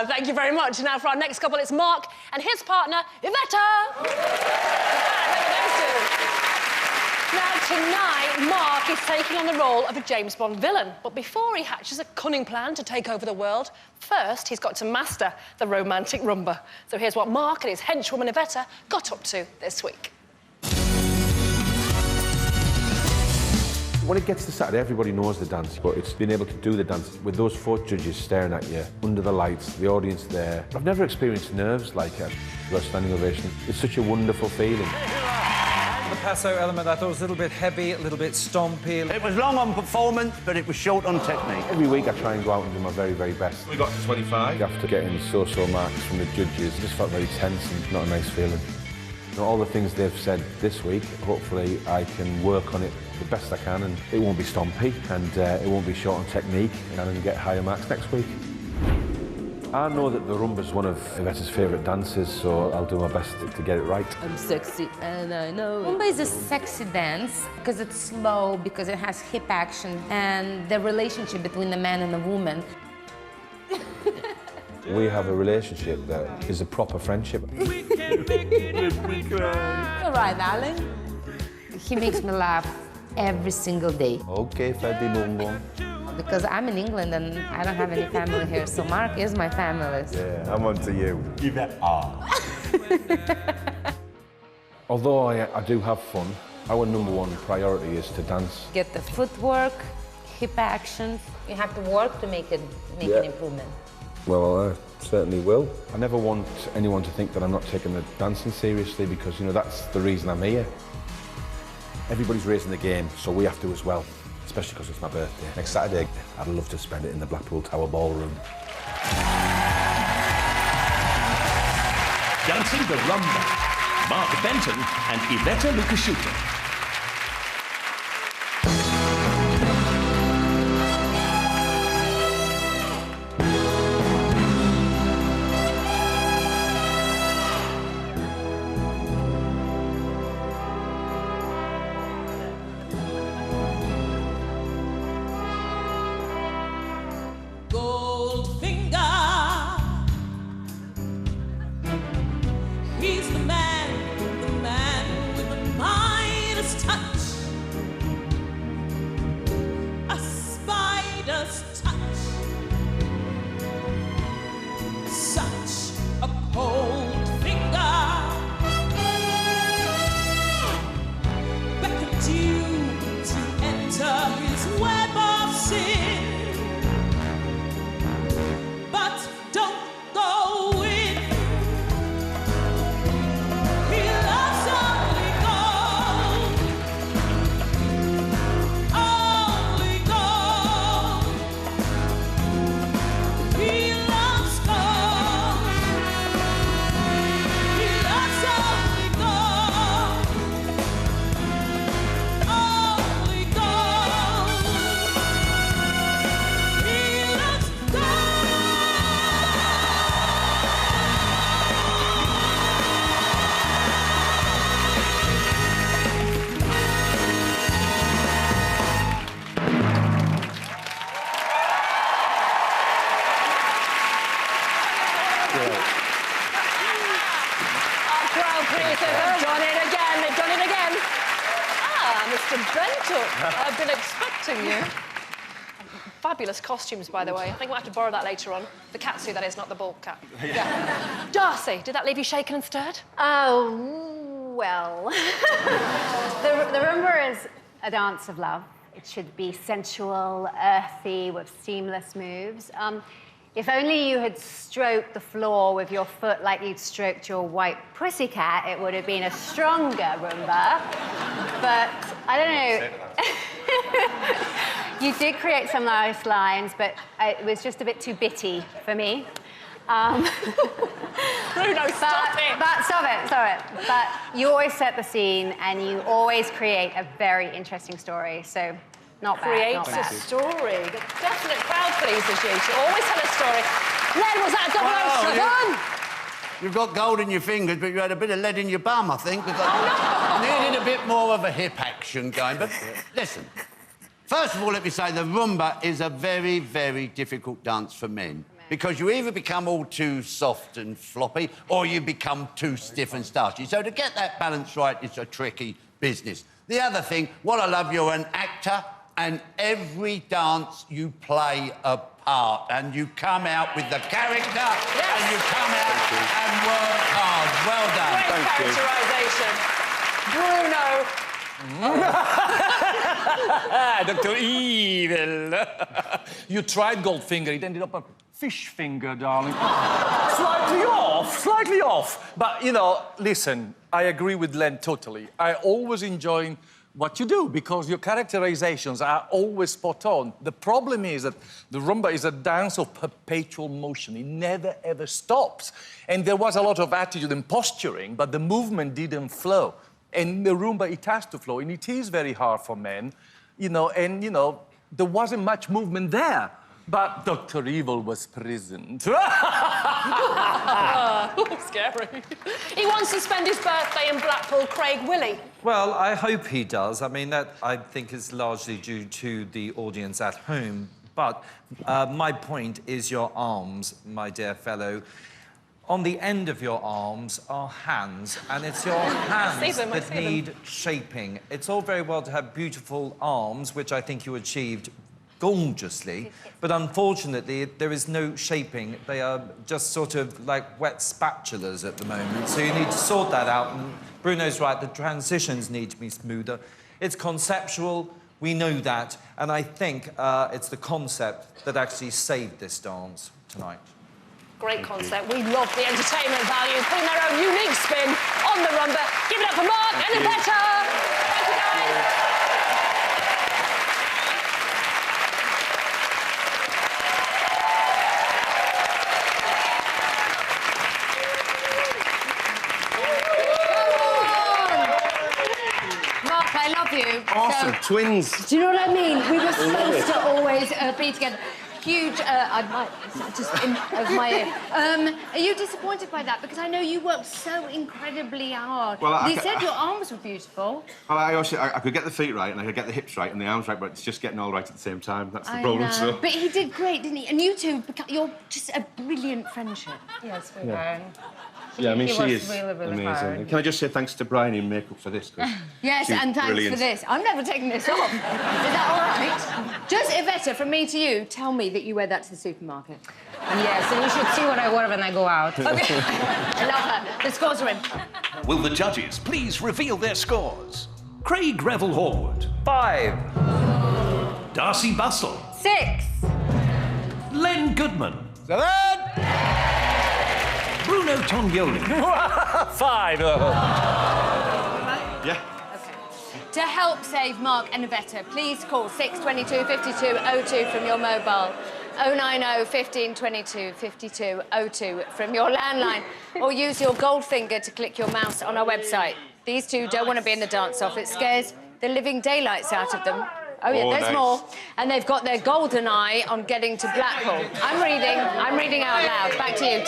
Superb, thank you very much. Now for our next couple, it's Mark and his partner, Iveta. Now, tonight, Mark is taking on the role of a James Bond villain. But before he hatches a cunning plan to take over the world, first, he's got to master the romantic rumba. So here's what Mark and his henchwoman, Iveta, got up to this week. When it gets to Saturday, everybody knows the dance, but it's being able to do the dance with those 4 judges staring at you, under the lights, the audience there. I've never experienced nerves like a standing ovation. It's such a wonderful feeling. The passo element, I thought, was a little bit heavy, a little bit stompy. It was long on performance, but it was short on technique. Every week I try and go out and do my very, very best. We got to 25. After getting so-so marks from the judges, it just felt very tense and not a nice feeling. You know, all the things they've said this week, hopefully I can work on it the best I can, and it won't be stompy and it won't be short on technique, and I'm going to get higher marks next week. I know that the rumba's one of Iveta's favourite dances, so I'll do my best to get it right. I'm sexy and I know it. Rumba is a sexy dance because it's slow, because it has hip action, and the relationship between the man and the woman. We have a relationship that is a proper friendship. All right, darling. He makes me laugh every single day. OK, Freddy Boom Boom. Because I'm in England and I don't have any family here, so Mark is my family. Yeah, I'm on to you. You bet. Although I do have fun, our #1 priority is to dance. Get the footwork, hip action. You have to work to make an improvement. Well, I certainly will. I never want anyone to think that I'm not taking the dancing seriously, because, you know, that's the reason I'm here. Everybody's raising the game, so we have to as well, especially because it's my birthday. Next Saturday, I'd love to spend it in the Blackpool Tower Ballroom. Dancing the Rumba, Mark Benton and Iveta Lukosiute. He's the man with the Midas touch, a spider's touch, such a cold finger, beckoned you to enter his web of sin. But don't go in. He loves only gold. Only gold. He loves gold. He loves only gold. Only gold. He loves gold. Crowd, please. They've done it again. They've done it again. Ah, Mr. Benton. I've been expecting you. Fabulous costumes, by the way. I think we'll have to borrow that later on. The catsuit, that is, not the ball cap. Yeah. Darcy, did that leave you shaken and stirred? Oh, well. the rumba is a dance of love. It should be sensual, earthy, with seamless moves. If only you had stroked the floor with your foot like you'd stroked your white pussycat, it would have been a stronger rumba. But I don't know. You did create some nice lines, but it was just a bit too bitty for me. Bruno, stop it! But stop it. But you always set the scene and you always create a very interesting story, so not bad, not bad. Creates a story. The definite crowd pleasers, you. She always had a story. Len, was that 007? You've got gold in your fingers, but you had a bit of lead in your bum, I think. Because I needed a bit more of a hip action going. But listen, first of all, let me say the rumba is a very, very difficult dance for men. because you either become all too soft and floppy or you become too stiff and starchy. So to get that balance right, it's a tricky business. The other thing, what I love, you're an actor, and every dance you play a part, and you come out with the character, and you come out and work hard. Well done. Great characterisation. Bruno. Dr. Evil. You tried Goldfinger, it ended up a fish finger, darling. Slightly off. But, you know, listen, I agree with Len totally. I always enjoy what you do because your characterizations are always spot on. The problem is that the rumba is a dance of perpetual motion. It never, ever stops. And there was a lot of attitude and posturing, but the movement didn't flow. And the rumba, it has to flow, and it is very hard for men, you know, and, you know, there wasn't much movement there. But Dr. Evil was present. Scary. He wants to spend his birthday in Blackpool, Craig, will he? Well, I hope he does. I mean, that, I think, is largely due to the audience at home. But my point is your arms, my dear fellow. On the end of your arms are hands, and it's your hands that need shaping. It's all very well to have beautiful arms, which I think you achieved gorgeously, but unfortunately there is no shaping. They are just sort of like wet spatulas at the moment, so you need to sort that out. And Bruno's right, the transitions need to be smoother. It's conceptual, we know that, and I think it's the concept that actually saved this dance tonight. Great concept. We love the entertainment value, putting their own unique spin on the rumba. Give it up for Mark and Iveta. Thank you, guys. Mark, I love you. Awesome, twins. Do you know what I mean? We were supposed to always be together. Huge, I might, just over my ear. Are you disappointed by that? Because I know you worked so incredibly hard. Well, you said your arms were beautiful. Well, I could get the feet right and I could get the hips right and the arms right, but it's just getting all right at the same time. That's the problem. So. But he did great, didn't he? And you two, you're just a brilliant friendship. Yes, we are. Yeah, I mean, she is really, really amazing. hard. And can I just say thanks to Brian in makeup for this? Yes, and thanks brilliant. for this. I'm never taking this off. Is that all right? Just, Iveta, from me to you, tell me that you wear that to the supermarket. Yes, and you should see what I wear when I go out. Okay. I love her. The scores are in. Will the judges please reveal their scores? Craig Revel Horwood. 5. Darcy Bustle. 6. Len Goodman. 7. Bruno Tongioli. 5. Yeah. To help save Mark and Iveta, please call 622 5202 from your mobile, 090 15 22 52 02 from your landline, or use your gold finger to click your mouse on our website. These two don't want to be in the dance-off. It scares the living daylights out of them. Oh, yeah, there's more. And they've got their golden eye on getting to Blackpool. I'm reading out loud. Back to you.